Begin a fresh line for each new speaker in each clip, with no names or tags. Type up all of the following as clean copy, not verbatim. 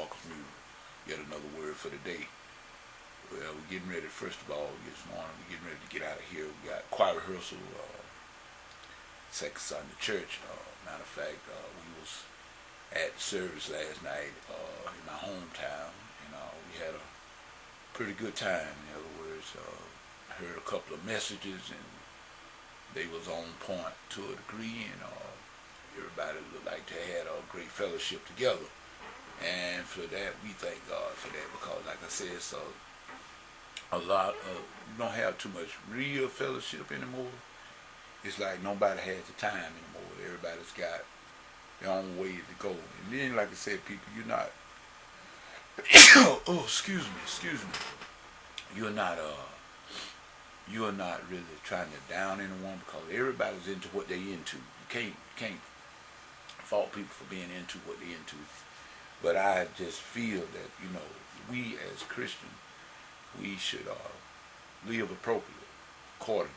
Marcus Mule. Yet another word for the day. Well, we're getting ready, first of all, this morning, we're getting ready to get out of here. We got choir rehearsal, second Sunday church. Matter of fact, we was at the service last night in my hometown, and we had a pretty good time. In other words, I heard a couple of messages, and they was on point to a degree, and everybody looked like they had a great fellowship together. And for that, we thank God for that, because like I said, so a lot of, we don't have too much real fellowship anymore. It's like nobody has the time anymore. Everybody's got their own way to go. And then, like I said, people, you're not, oh, excuse me. You're not really trying to down anyone, because everybody's into what they into. You can't fault people for being into what they're into. But I just feel that, we as Christians, we should live appropriately, accordingly.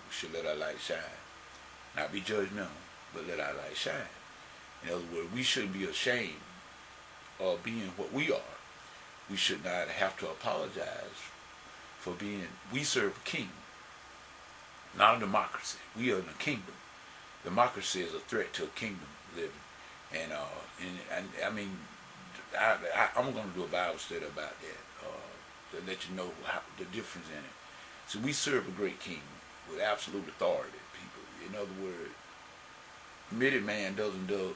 We should let our light shine. Not be judgmental, but let our light shine. In other words, we shouldn't be ashamed of being what we are. We should not have to apologize for being, we serve a king, not a democracy. We are in a kingdom. Democracy is a threat to a kingdom living. And I mean, I'm going to do a Bible study about that, to let you know the difference in it. So we serve a great king with absolute authority, people. In other words, admitted man doesn't do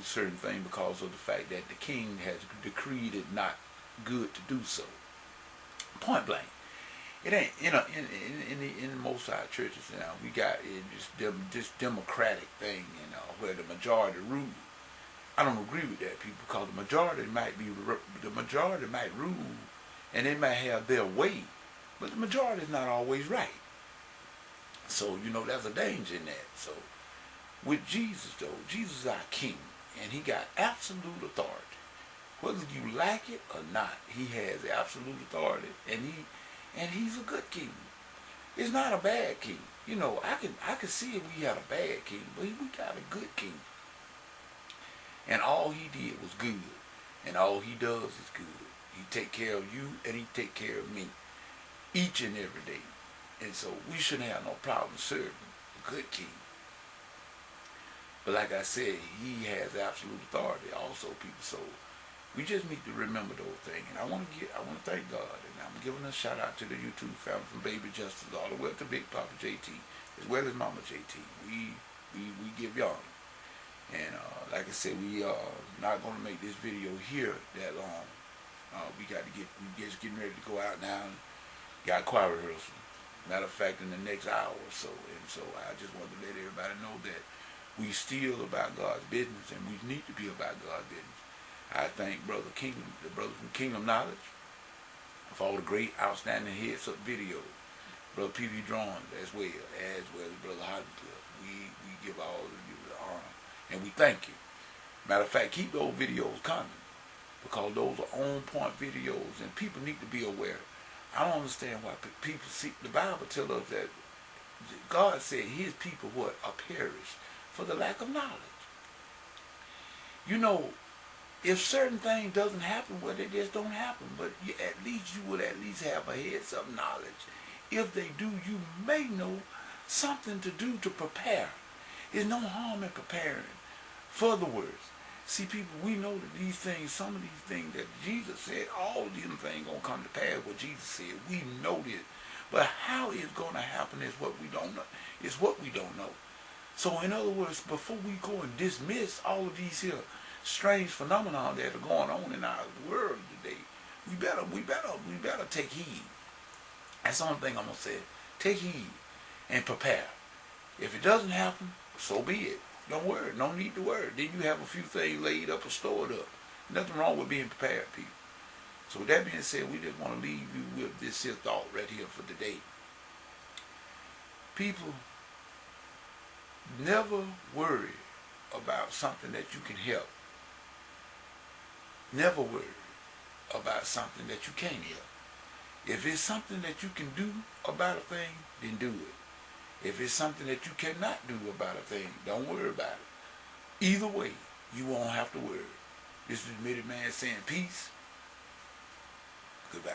certain things because of the fact that the king has decreed it not good to do so. Point blank. It ain't, in most of our churches now, we got this democratic thing, where the majority rule. I don't agree with that, people, because the majority might rule, and they might have their way, but the majority is not always right. So there's a danger in that. So with Jesus, though, Jesus is our king, and he got absolute authority. Whether you like it or not, he has absolute authority, and he's a good king. It's not a bad king. I could see if we had a bad king, but we got a good king. And all he did was good. And all he does is good. He take care of you, and he take care of me each and every day. And so we shouldn't have no problem serving a good king. But like I said, he has absolute authority also, people. So we just need to remember those things. And I want to thank God. And I'm giving a shout out to the YouTube family, from Baby Justice all the way up to Big Papa JT, as well as Mama JT. We give y'all. And like I said, we are not going to make this video here that long. We just getting ready to go out now. Got choir rehearsal. Matter of fact, in the next hour or so. And so I just want to let everybody know that we still about God's business, and we need to be about God's business. I thank the brother from Kingdom Knowledge, for all the great, outstanding heads-up videos. Brother P.V. Drawing as well as Brother Hodgecliff. We give all of you the honor. And we thank you. Matter of fact, keep those videos coming, because those are on-point videos, and people need to be aware. I don't understand why people see, the Bible tells us that God said his people are perished for the lack of knowledge. If certain things doesn't happen, well, they just don't happen. But you would at least have a heads-up knowledge. If they do, you may know something to do to prepare. There's no harm in preparing for the worst. See, people, we know that these things, some of these things that Jesus said, all of them things going to come to pass what Jesus said. We know this. But how it's going to happen is what we don't know. It's what we don't know. So, in other words, before we go and dismiss all of these here strange phenomena that are going on in our world today, we better take heed. That's the only thing I'm going to say. Take heed and prepare. If it doesn't happen, so be it. Don't worry. No need to worry. Then you have a few things laid up or stored up. Nothing wrong with being prepared, people. So with that being said, we just want to leave you with this here thought right here for today. People, never worry about something that you can help. Never worry about something that you can't help. If it's something that you can do about a thing, then do it. If it's something that you cannot do about a thing, don't worry about it. Either way, you won't have to worry. This is Admitted Man saying peace. Goodbye.